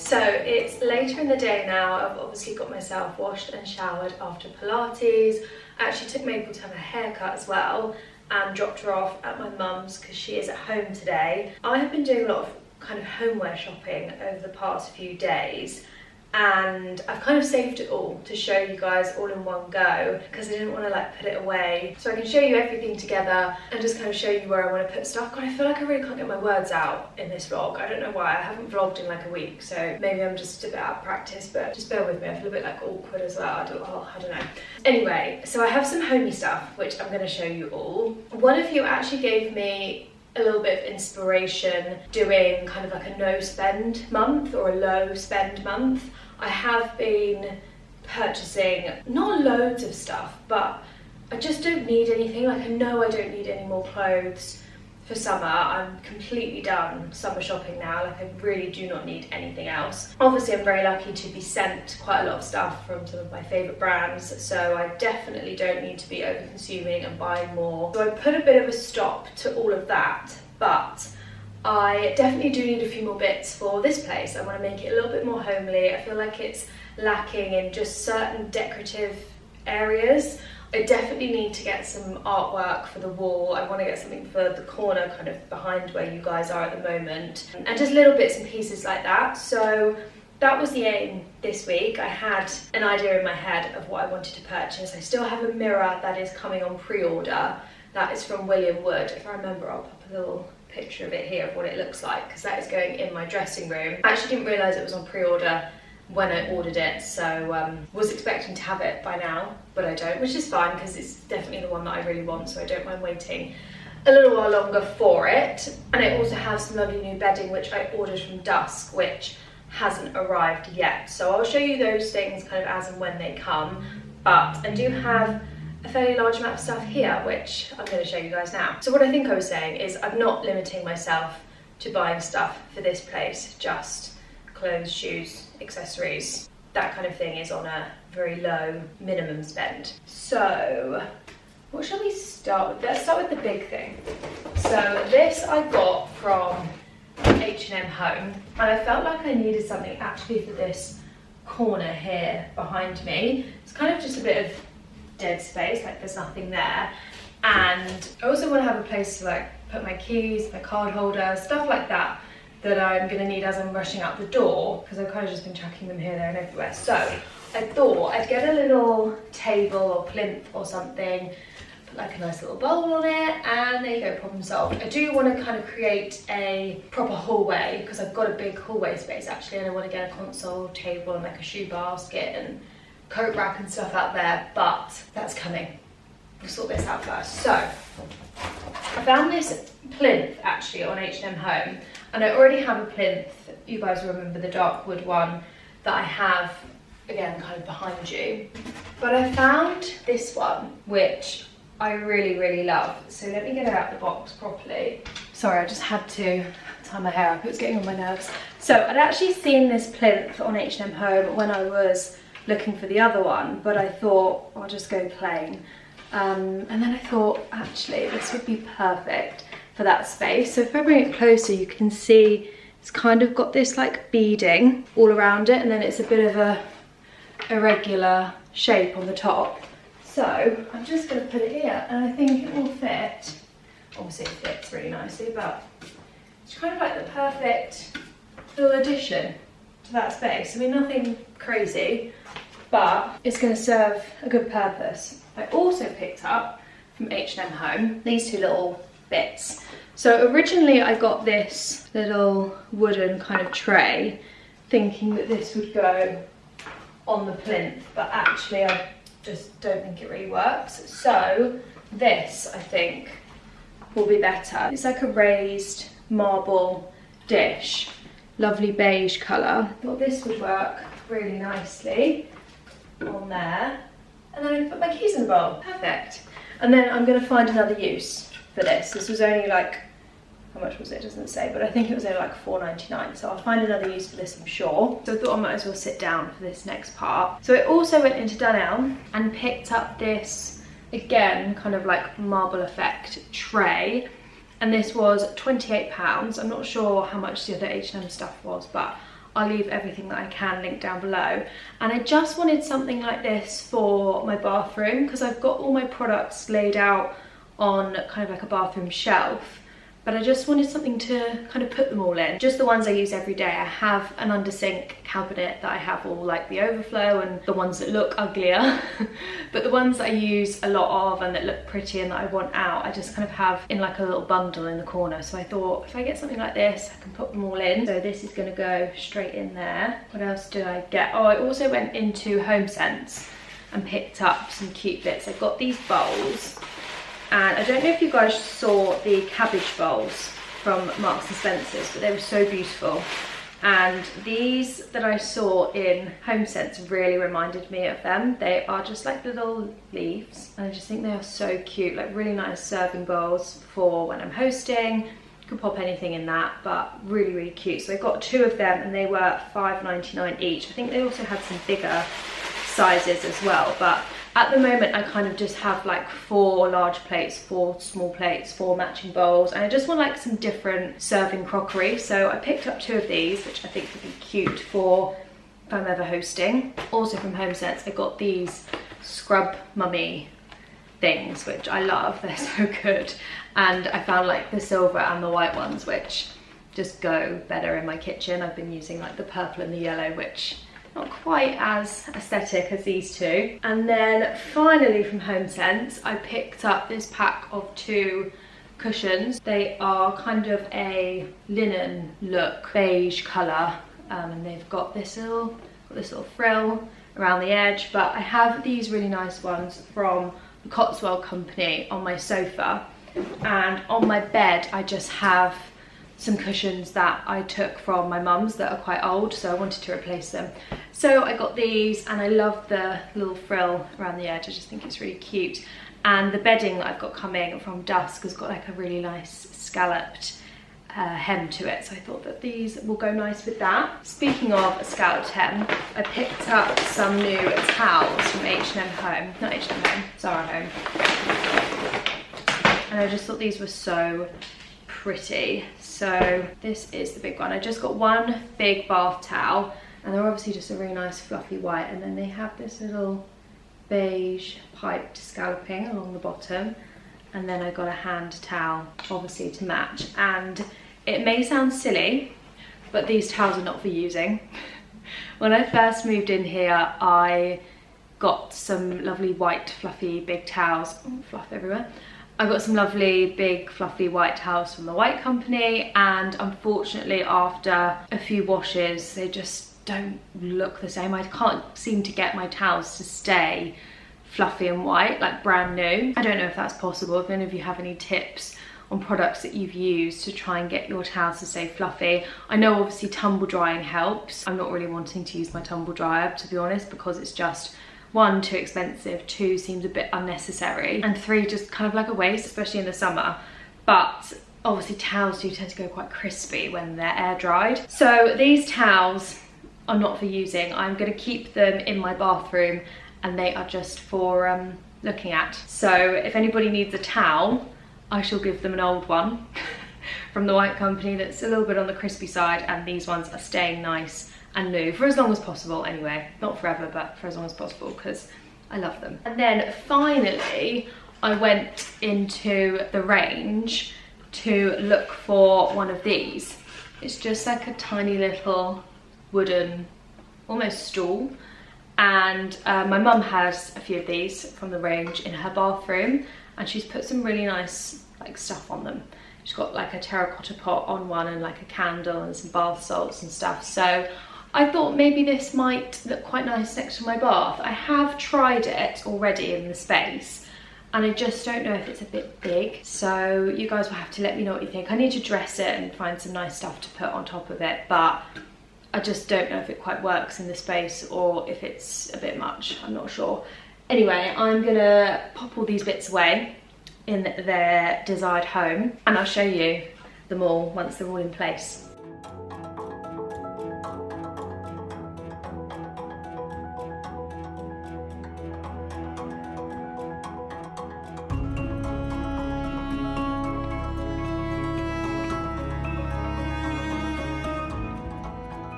So it's later in the day now. I've obviously got myself washed and showered after Pilates. I actually took Maple to have a haircut as well and dropped her off at my mum's because she is at home today. I have been doing a lot of kind of homeware shopping over the past few days, and I've kind of saved it all to show you guys all in one go because I didn't want to like put it away, so I can show you everything together and just kind of show you where I want to put stuff. God, I feel like I really can't get my words out in this vlog. I don't know why. I haven't vlogged in like a week, so maybe I'm just a bit out of practice, but just bear with me. I feel a bit like awkward as well. I don't know. Anyway, so I have some homey stuff which I'm going to show you all. One of you actually gave me a little bit of inspiration doing kind of like a no spend month or a low spend month. I have been purchasing not loads of stuff, but I just don't need anything. Like, I know I don't need any more clothes for summer. I'm completely done summer shopping now. Like, I really do not need anything else. Obviously, I'm very lucky to be sent quite a lot of stuff from some of my favourite brands, so I definitely don't need to be over consuming and buying more. So I put a bit of a stop to all of that, but I definitely do need a few more bits for this place. I want to make it a little bit more homely. I feel like it's lacking in just certain decorative areas. I definitely need to get some artwork for the wall. I want to get something for the corner kind of behind where you guys are at the moment, and just little bits and pieces like that. So that was the aim this week. I had an idea in my head of what I wanted to purchase. I still have a mirror that is coming on pre-order. That is from William Wood. If I remember, I'll pop a little picture of it here of what it looks like, because that is going in my dressing room. I actually didn't realise it was on pre-order when I ordered it, so was expecting to have it by now, but I don't, which is fine because it's definitely the one that I really want, so I don't mind waiting a little while longer for it. And I also have some lovely new bedding which I ordered from Dusk, which hasn't arrived yet, so I'll show you those things kind of as and when they come. But I do have a fairly large amount of stuff here which I'm going to show you guys now. So what I think I was saying is I'm not limiting myself to buying stuff for this place, just clothes, shoes, accessories, that kind of thing is on a very low minimum spend. So what shall we start with? Let's start with the big thing. So this I got from H&M Home, and I felt like I needed something actually for this corner here behind me. It's kind of just a bit of dead space, like there's nothing there, and I also want to have a place to like put my keys, my card holder, stuff like that I'm going to need as I'm rushing out the door, because I've kind of just been chucking them here, there and everywhere. So I thought I'd get a little table or plinth or something, put like a nice little bowl on it, and there you go, problem solved. I do want to kind of create a proper hallway, because I've got a big hallway space actually, and I want to get a console table and like a shoe basket and coat rack and stuff out there, but that's coming. We'll sort this out first. So I found this plinth actually on H&M Home, and I already have a plinth. You guys remember the dark wood one that I have, again, kind of behind you. But I found this one, which I really, really love. So let me get it out the box properly. Sorry, I just had to tie my hair up. It was getting on my nerves. So I'd actually seen this plinth on H&M Home when I was looking for the other one, but I thought I'll just go plain. And then I thought, actually, this would be perfect for that space. So if I bring it closer, you can see it's kind of got this like beading all around it, and then it's a bit of a irregular shape on the top. So I'm just going to put it here, and I think it will fit. Obviously it fits really nicely, but it's kind of like the perfect little addition to that space. I mean, nothing crazy, but it's going to serve a good purpose. I also picked up from H&M Home these two little bits. So originally I got this little wooden kind of tray thinking that this would go on the plinth, but actually I just don't think it really works. So this, I think, will be better. It's like a raised marble dish, lovely beige colour. I thought this would work really nicely on there, and then I can put my keys in the bowl. Perfect. And then I'm going to find another use for this. This was only like, how much was it? It doesn't say, but I think it was only like $4.99, so I'll find another use for this, I'm sure. So I thought I might as well sit down for this next part. So I also went into Dunelm and picked up this, again, kind of like marble effect tray, and this was £28. I'm not sure how much the other H&M stuff was, but I'll leave everything that I can linked down below. And I just wanted something like this for my bathroom because I've got all my products laid out on kind of like a bathroom shelf, but I just wanted something to kind of put them all in. Just the ones I use every day. I have an under sink cabinet that I have all like the overflow and the ones that look uglier, but the ones that I use a lot of and that look pretty and that I want out, I just kind of have in like a little bundle in the corner. So I thought if I get something like this, I can put them all in. So this is gonna go straight in there. What else did I get? Oh, I also went into HomeSense and picked up some cute bits. I've got these bowls. And I don't know if you guys saw the cabbage bowls from Marks and Spencer's, but they were so beautiful. And these that I saw in HomeSense really reminded me of them. They are just like little leaves, and I just think they are so cute, like really nice serving bowls for when I'm hosting. You could pop anything in that, but really, really cute. So I got 2 of them and they were $5.99 each. I think they also had some bigger sizes as well, but at the moment I kind of just have like 4 large plates, 4 small plates, 4 matching bowls, and I just want like some different serving crockery. So I picked up 2 of these, which I think would be cute for if I'm ever hosting. Also from HomeSense I got these scrub mummy things, which I love, they're so good. And I found like the silver and the white ones which just go better in my kitchen. I've been using like the purple and the yellow, which not quite as aesthetic as these 2. And then finally from HomeSense, I picked up this pack of 2 cushions. They are kind of a linen look, beige colour, and they've got this little frill around the edge. But I have these really nice ones from the Cotswold Company on my sofa, and on my bed I just have some cushions that I took from my mum's that are quite old, so I wanted to replace them. So I got these, and I love the little frill around the edge. I just think it's really cute. And the bedding that I've got coming from Dusk has got like a really nice scalloped hem to it, so I thought that these will go nice with that. Speaking of a scalloped hem, I picked up some new towels from H&M Home, not H&M Home, Zara Home. And I just thought these were so pretty. So this is the big one. I just got 1 big bath towel, and they're obviously just a really nice fluffy white, and then they have this little beige piped scalloping along the bottom, and then I got a hand towel obviously to match. And it may sound silly, but these towels are not for using. When I first moved in here, I got some lovely white fluffy big towels. Oh, fluff everywhere. I got some lovely big fluffy white towels from the White Company, and unfortunately after a few washes they just don't look the same. I can't seem to get my towels to stay fluffy and white, like brand new. I don't know if that's possible. If any of you have any tips on products that you've used to try and get your towels to stay fluffy. I know obviously tumble drying helps. I'm not really wanting to use my tumble dryer, to be honest, because it's just 1, too expensive, 2, seems a bit unnecessary, and 3, just kind of like a waste, especially in the summer. But obviously towels do tend to go quite crispy when they're air dried. So these towels are not for using. I'm going to keep them in my bathroom, and they are just for looking at. So if anybody needs a towel, I shall give them an old one from the White Company that's a little bit on the crispy side, and these ones are staying nice and new for as long as possible anyway. Not forever, but for as long as possible, because I love them. And then finally I went into the range to look for one of these. It's just like a tiny little wooden, almost stool, and my mum has a few of these from the range in her bathroom, and she's put some really nice like stuff on them. She's got like a terracotta pot on one, and like a candle and some bath salts and stuff. So I thought maybe this might look quite nice next to my bath. I have tried it already in the space, and I just don't know if it's a bit big. So you guys will have to let me know what you think. I need to dress it and find some nice stuff to put on top of it, but I just don't know if it quite works in the space or if it's a bit much. I'm not sure. Anyway, I'm gonna pop all these bits away in their desired home, and I'll show you them all once they're all in place.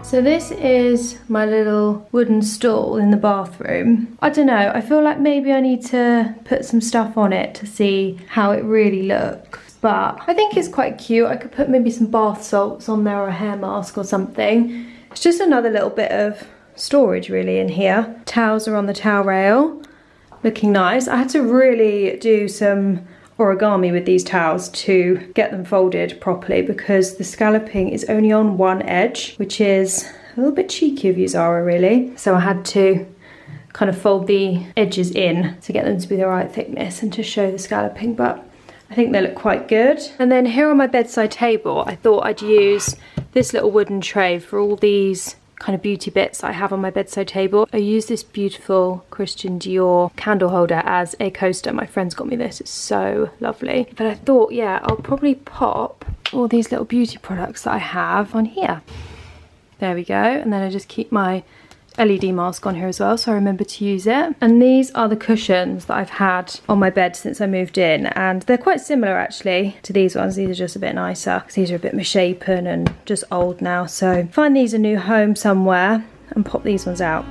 So this is my little wooden stool in the bathroom. I don't know, I feel like maybe I need to put some stuff on it to see how it really looks. But I think it's quite cute. I could put maybe some bath salts on there or a hair mask or something. It's just another little bit of storage really in here. Towels are on the towel rail, looking nice. I had to really do some origami with these towels to get them folded properly because the scalloping is only on one edge, which is a little bit cheeky of you, Zara, really. So I had to kind of fold the edges in to get them to be the right thickness and to show the scalloping, but I think they look quite good. And then here on my bedside table, I thought I'd use this little wooden tray for all these kind of beauty bits I have on my bedside table. I use this beautiful Christian Dior candle holder as a coaster. My friend's got me this, it's so lovely. But I thought, yeah, I'll probably pop all these little beauty products that I have on here. There we go, and then I just keep my LED mask on here as well, so I remember to use it. And these are the cushions that I've had on my bed since I moved in, and they're quite similar actually to these ones. These are just a bit nicer because these are a bit misshapen and just old now, so find these a new home somewhere and pop these ones out.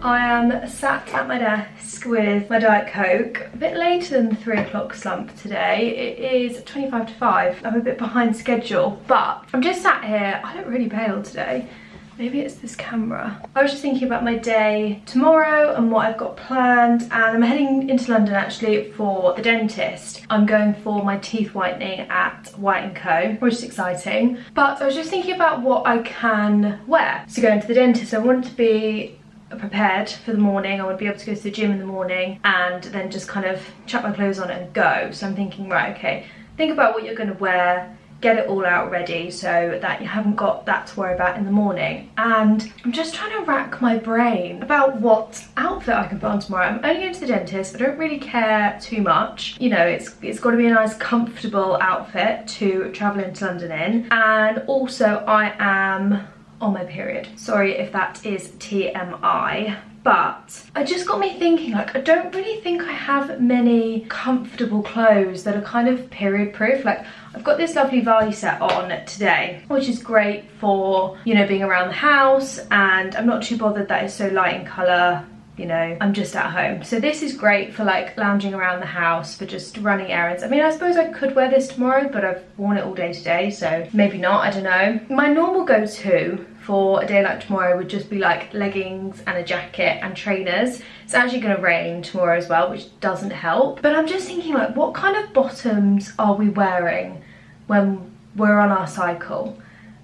I am sat at my desk with my Diet Coke, a bit later than the 3 o'clock slump today. It is 25 to 5. I'm a bit behind schedule, but I'm just sat here. I look really pale today. Maybe it's this camera. I was just thinking about my day tomorrow and what I've got planned, and I'm heading into London actually for the dentist. I'm going for my teeth whitening at White & Co, which is exciting. But I was just thinking about what I can wear to go into the dentist. I want to be prepared for the morning. I want to be able to go to the gym in the morning and then just kind of chuck my clothes on and go. So I'm thinking, right, okay, think about what you're going to wear, get it all out ready so that you haven't got that to worry about in the morning. And I'm just trying to rack my brain about what outfit I can put on tomorrow. I'm only going to the dentist. I don't really care too much. You know, it's got to be a nice comfortable outfit to travel into London in. And also I am on my period. Sorry if that is TMI, but it just got me thinking, like, I don't really think I have many comfortable clothes that are kind of period proof. Like, I've got this lovely Varley set on today, which is great for, you know, being around the house, and I'm not too bothered that it's so light in colour. You know, I'm just at home. So this is great for like lounging around the house, for just running errands. I mean, I suppose I could wear this tomorrow, but I've worn it all day today, so maybe not, I don't know. My normal go-to for a day like tomorrow would just be like leggings and a jacket and trainers. It's actually gonna rain tomorrow as well, which doesn't help. But I'm just thinking, like, what kind of bottoms are we wearing when we're on our cycle?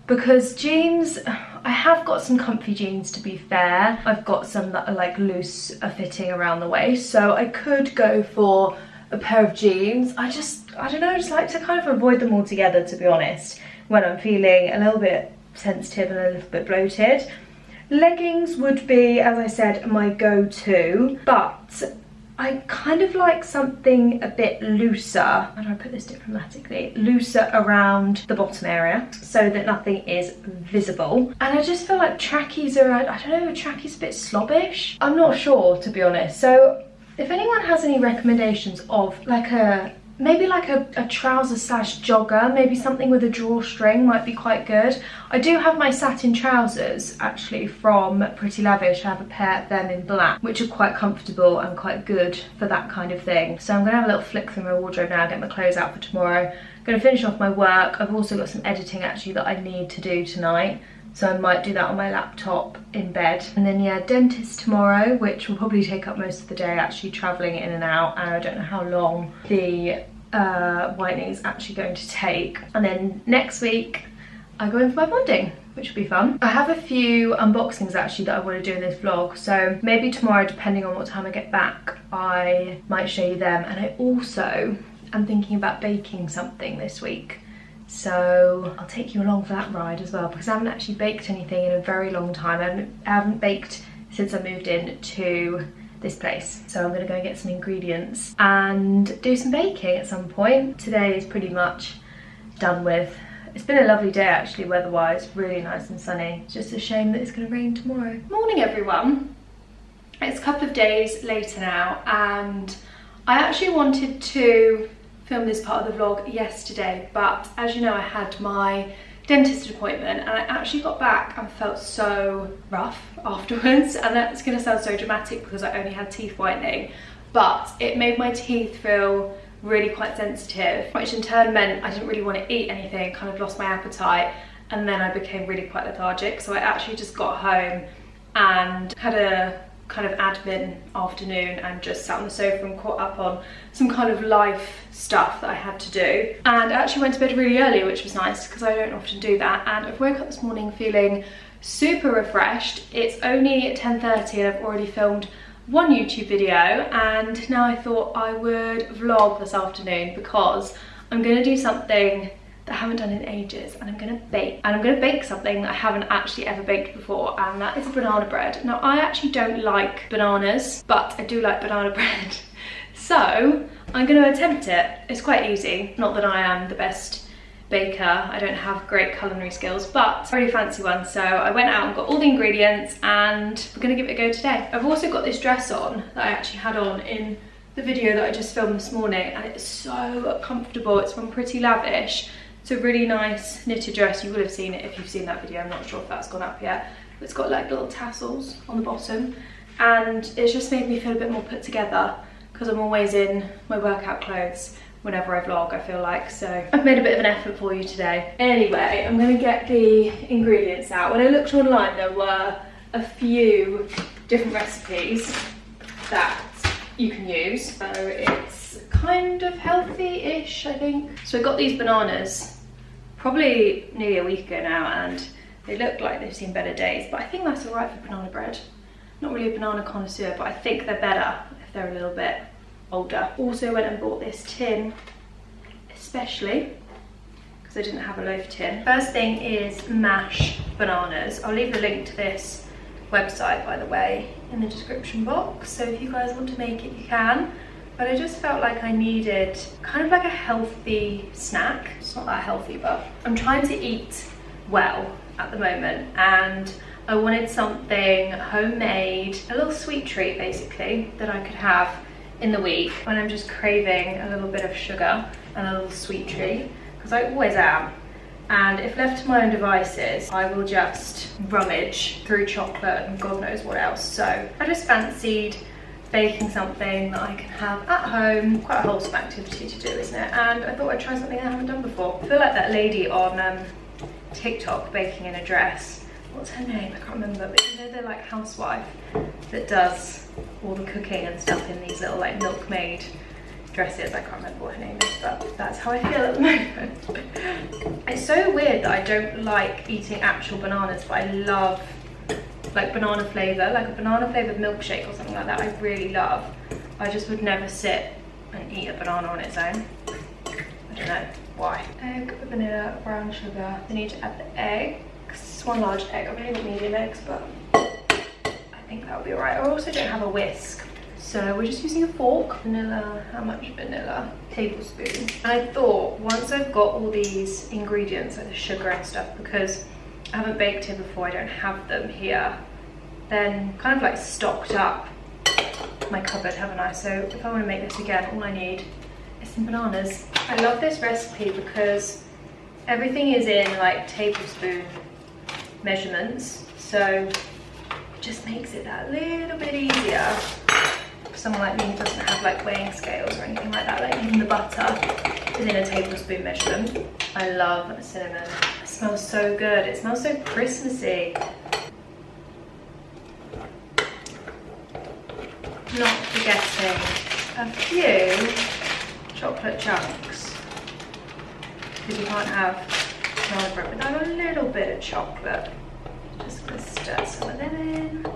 Because jeans, I have got some comfy jeans, to be fair. I've got some that are like loose fitting around the waist, so I could go for a pair of jeans. I don't know, I just like to kind of avoid them altogether, to be honest, when I'm feeling a little bit sensitive and a little bit bloated. Leggings would be, as I said, my go-to, but I kind of like something a bit looser. How do I put this diplomatically? Looser around the bottom area so that nothing is visible. And I just feel like trackies are, I don't know, trackies a bit slobbish. I'm not sure, to be honest. So if anyone has any recommendations of like maybe like a trouser slash jogger, maybe something with a drawstring might be quite good. I do have my satin trousers actually from Pretty Lavish. I have a pair of them in black, which are quite comfortable and quite good for that kind of thing. So I'm gonna have a little flick through my wardrobe now, get my clothes out for tomorrow. I'm gonna finish off my work. I've also got some editing actually that I need to do tonight, so I might do that on my laptop in bed. And then yeah, dentist tomorrow, which will probably take up most of the day, actually traveling in and out, and I don't know how long the whitening is actually going to take. And then next week I go in for my bonding, which will be fun. I have a few unboxings actually that I want to do in this vlog, so maybe tomorrow, depending on what time I get back, I might show you them. And I also am thinking about baking something this week, so I'll take you along for that ride as well, because I haven't actually baked anything in a very long time. I haven't baked since I moved in to this place, so I'm gonna go and get some ingredients and do some baking at some point. Today is pretty much done with. It's been a lovely day actually, weather-wise, really nice and sunny. It's just a shame that it's going to rain tomorrow. Morning everyone. It's a couple of days later now, and I actually wanted to film this part of the vlog yesterday, but as you know, I had my dentist appointment and I actually got back and felt so rough afterwards, and that's going to sound so dramatic because I only had teeth whitening, but it made my teeth feel really quite sensitive, which in turn meant I didn't really want to eat anything, kind of lost my appetite, and then I became really quite lethargic. So I actually just got home and had a kind of admin afternoon and just sat on the sofa and caught up on some kind of life stuff that I had to do, and I actually went to bed really early, which was nice because I don't often do that. And I've woke up this morning feeling super refreshed. It's only 10:30 and I've already filmed one YouTube video, and now I thought I would vlog this afternoon because I'm going to do something that I haven't done in ages, and I'm going to bake. And I'm going to bake something that I haven't actually ever baked before, and that is banana bread. Now, I actually don't like bananas, but I do like banana bread. So I'm going to attempt it. It's quite easy. Not that I am the best baker. I don't have great culinary skills, but a really fancy one. So I went out and got all the ingredients, and we're going to give it a go today. I've also got this dress on that I actually had on in the video that I just filmed this morning, and it's so comfortable. It's from Pretty Lavish. It's a really nice knitted dress. You would have seen it if you've seen that video. I'm not sure if that's gone up yet. But it's got like little tassels on the bottom, and it's just made me feel a bit more put together because I'm always in my workout clothes whenever I vlog, I feel like. So I've made a bit of an effort for you today. Anyway, I'm going to get the ingredients out. When I looked online, there were a few different recipes that you can use. So it's kind of healthy-ish, I think. So I got these bananas probably nearly a week ago now, and they look like they've seen better days, but I think that's all right for banana bread. Not really a banana connoisseur, but I think they're better if they're a little bit older. Also went and bought this tin, especially because I didn't have a loaf tin. First thing is mash bananas. I'll leave a link to this website, by the way, in the description box, so if you guys want to make it, you can. But I just felt like I needed kind of like a healthy snack. It's not that healthy, but I'm trying to eat well at the moment, and I wanted something homemade, a little sweet treat basically, that I could have in the week when I'm just craving a little bit of sugar and a little sweet treat, because I always am. And if left to my own devices, I will just rummage through chocolate and God knows what else. So I just fancied baking something that I can have at home. Quite a wholesome activity to do, isn't it? And I thought I'd try something I haven't done before. I feel like that lady on TikTok baking in a dress. What's her name? I can't remember, but you know, they're like housewife that does all the cooking and stuff in these little like milkmaid dresses. I can't remember what her name is, but that's how I feel at the moment. It's so weird that I don't like eating actual bananas, but I love like banana flavour, like a banana flavoured milkshake or something like that. I really love. I just would never sit and eat a banana on its own. I don't know why. Egg, vanilla, brown sugar. I need to add the egg. It's one large egg. I really don't need medium eggs, but I think that'll be alright. I also don't have a whisk, so we're just using a fork. Vanilla, how much vanilla? Tablespoon. And I thought once I've got all these ingredients, like the sugar and stuff, because I haven't baked here before, I don't have them here, then kind of like stocked up my cupboard, haven't I? So if I want to make this again, all I need is some bananas. I love this recipe because everything is in like tablespoon measurements, so it just makes it that little bit easier for someone like me who doesn't have like weighing scales or anything like that. Like even the butter is in a tablespoon measurement. I love cinnamon. It smells so good. It smells so Christmassy. Not forgetting a few chocolate chunks, because you can't have banana bread without a little bit of chocolate. Just gonna stir some of them in.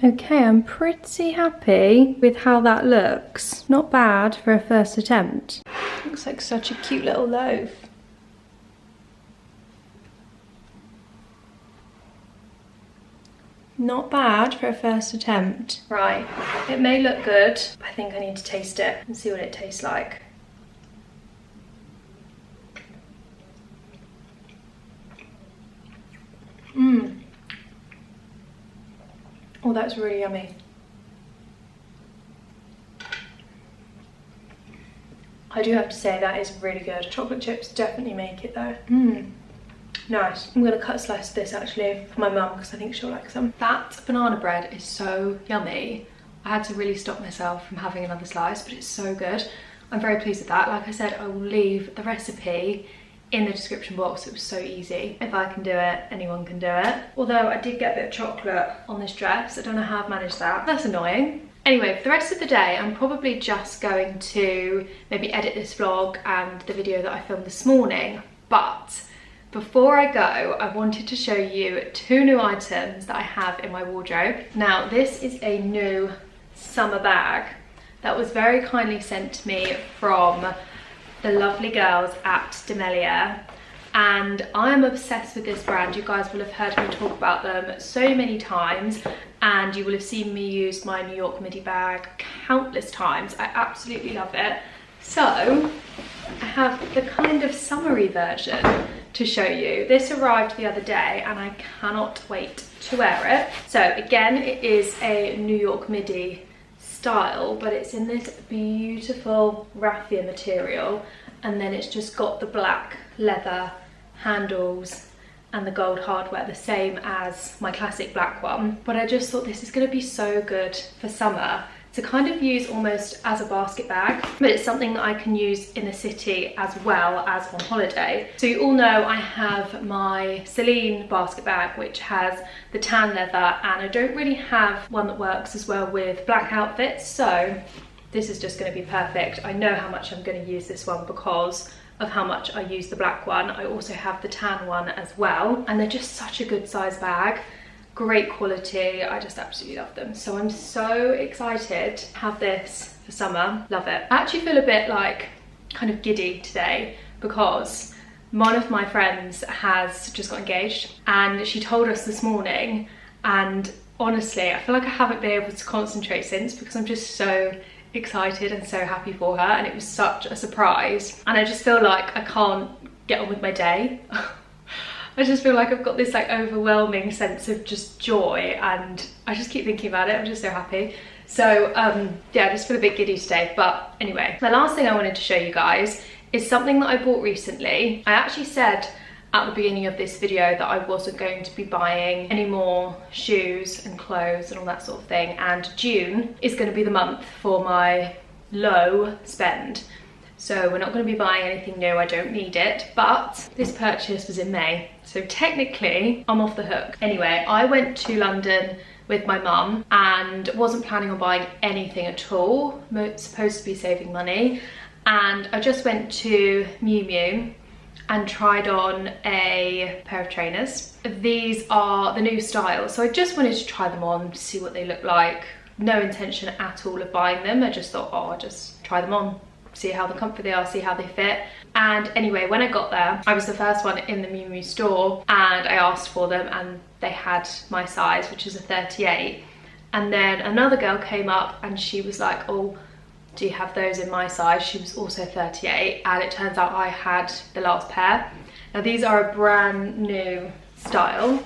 Okay, I'm pretty happy with how that looks. Not bad for a first attempt. Looks like such a cute little loaf. Not bad for a first attempt. Right, it may look good, but I think I need to taste it and see what it tastes like. Oh, that's really yummy. I do have to say that is really good. Chocolate chips definitely make it though. Nice. I'm gonna cut a slice of this actually for my mum because I think she'll like some. That banana bread is so yummy. I had to really stop myself from having another slice, but it's so good. I'm very pleased with that. Like I said, I will leave the recipe in the description box. It was so easy. If I can do it, anyone can do it. Although I did get a bit of chocolate on this dress. I don't know how I've managed that. That's annoying. Anyway, for the rest of the day, I'm probably just going to maybe edit this vlog and the video that I filmed this morning. But before I go, I wanted to show you 2 new items that I have in my wardrobe. Now, this is a new summer bag that was very kindly sent to me from the lovely girls at Demellier. And I am obsessed with this brand. You guys will have heard me talk about them so many times, and you will have seen me use my New York midi bag countless times. I absolutely love it. So I have the kind of summery version to show you. This arrived the other day and I cannot wait to wear it. So again, it is a New York midi style, but it's in this beautiful raffia material, and then it's just got the black leather handles and the gold hardware, the same as my classic black one. But I just thought this is going to be so good for summer to kind of use almost as a basket bag, but it's something that I can use in the city as well as on holiday. So you all know I have my Celine basket bag, which has the tan leather, and I don't really have one that works as well with black outfits, so this is just going to be perfect. I know how much I'm going to use this one because of how much I use the black one. I also have the tan one as well, and they're just such a good size bag. Great quality. I just absolutely love them. So I'm so excited to have this for summer. Love it. I actually feel a bit like kind of giddy today because one of my friends has just got engaged and she told us this morning, and honestly I feel like I haven't been able to concentrate since because I'm just so excited and so happy for her, and it was such a surprise, and I just feel like I can't get on with my day. I just feel like I've got this like overwhelming sense of just joy, and I just keep thinking about it. I'm just so happy. So yeah, I just feel a bit giddy today. But anyway, the last thing I wanted to show you guys is something that I bought recently. I actually said at the beginning of this video that I wasn't going to be buying any more shoes and clothes and all that sort of thing, and June is going to be the month for my low spend. So we're not going to be buying anything new, I don't need it, but this purchase was in May, so technically I'm off the hook. Anyway, I went to London with my mum and wasn't planning on buying anything at all. I'm supposed to be saving money, and I just went to Miu Miu and tried on a pair of trainers. These are the new style, so I just wanted to try them on to see what they look like. No intention at all of buying them. I just thought, oh, I'll just try them on, see how the comfort they are, see how they fit. And anyway, when I got there, I was the first one in the Miu Miu store, and I asked for them and they had my size, which is a 38. And then another girl came up and she was like, oh, do you have those in my size? She was also 38, and it turns out I had the last pair. Now these are a brand new style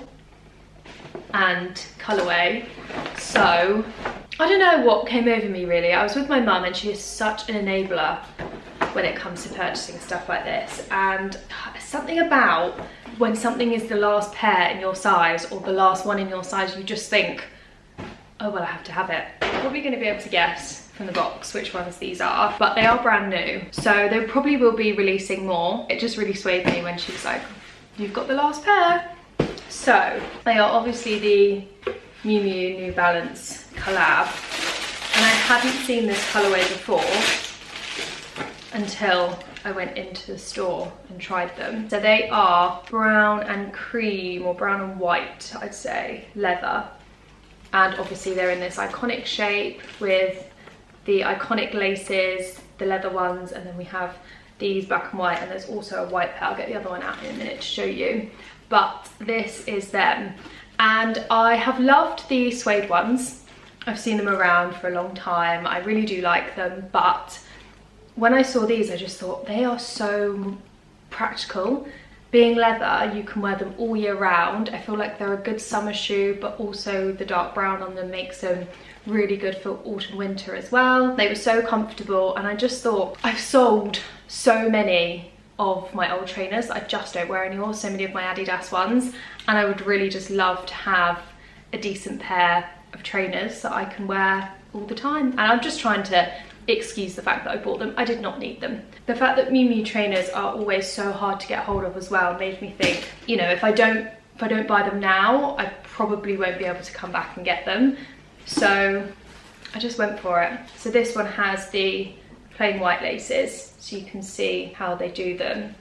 and colourway, so I don't know what came over me really. I was with my mum and she is such an enabler when it comes to purchasing stuff like this, and something about when something is the last pair in your size or the last one in your size, you just think, oh well, I have to have it. You're probably going to be able to guess from the box which ones these are, but they are brand new, so they probably will be releasing more. It just really swayed me when she was like, you've got the last pair. So they are obviously the Miu Miu New Balance collab, and I hadn't seen this colourway before until I went into the store and tried them. So they are brown and cream, or brown and white, I'd say, leather, and obviously they're in this iconic shape with the iconic laces, the leather ones, and then we have these black and white, and there's also a white pair. I'll get the other one out in a minute to show you, but this is them. And I have loved the suede ones. I've seen them around for a long time. I really do like them, but when I saw these, I just thought they are so practical. Being leather, you can wear them all year round. I feel like they're a good summer shoe, but also the dark brown on them makes them really good for autumn winter as well. They were so comfortable, and I just thought, I've sold so many of my old trainers that I just don't wear anymore, so many of my Adidas ones, and I would really just love to have a decent pair of trainers that I can wear all the time. And I'm just trying to excuse the fact that I bought them. I did not need them. The fact that Miu Miu trainers are always so hard to get hold of as well made me think, you know, if I don't buy them now, I probably won't be able to come back and get them. So I just went for it. So this one has the plain white laces, so you can see how they do them.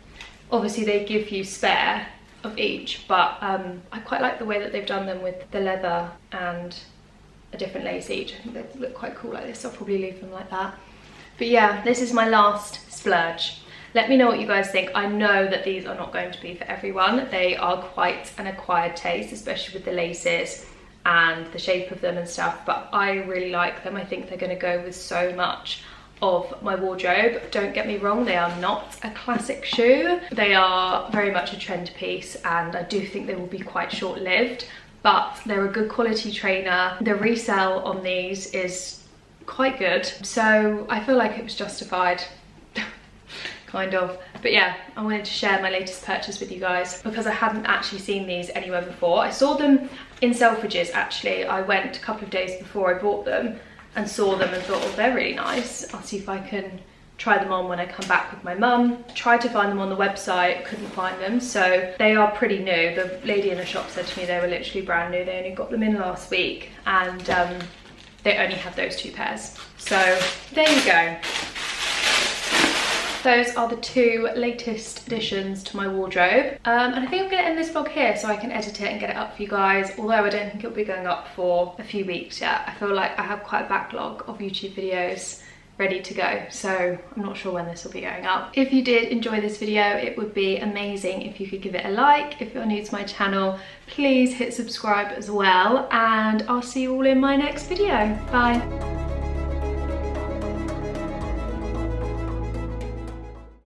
Obviously they give you spare of each, but I quite like the way that they've done them with the leather and a different lace each. I think they look quite cool like this, so I'll probably leave them like that. But yeah, this is my last splurge. Let me know what you guys think. I know that these are not going to be for everyone. They are quite an acquired taste, especially with the laces and the shape of them and stuff, but I really like them. I think they're going to go with so much of my wardrobe. Don't get me wrong, they are not a classic shoe. They are very much a trend piece, and I do think they will be quite short-lived, but they're a good quality trainer. The resale on these is quite good, so I feel like it was justified. Kind of. But yeah, I wanted to share my latest purchase with you guys because I hadn't actually seen these anywhere before. I saw them in Selfridges actually. I went a couple of days before I bought them and saw them and thought, oh, they're really nice. I'll see if I can try them on when I come back with my mum. Tried to find them on the website, couldn't find them. So they are pretty new. The lady in the shop said to me they were literally brand new. They only got them in last week, and they only had those 2 pairs. So there you go. Those are the 2 latest additions to my wardrobe. And I think I'm gonna end this vlog here so I can edit it and get it up for you guys, although I don't think it'll be going up for a few weeks yet. I feel like I have quite a backlog of YouTube videos ready to go, so I'm not sure when this will be going up. If you did enjoy this video, it would be amazing if you could give it a like. If you're new to my channel, please hit subscribe as well, and I'll see you all in my next video. Bye.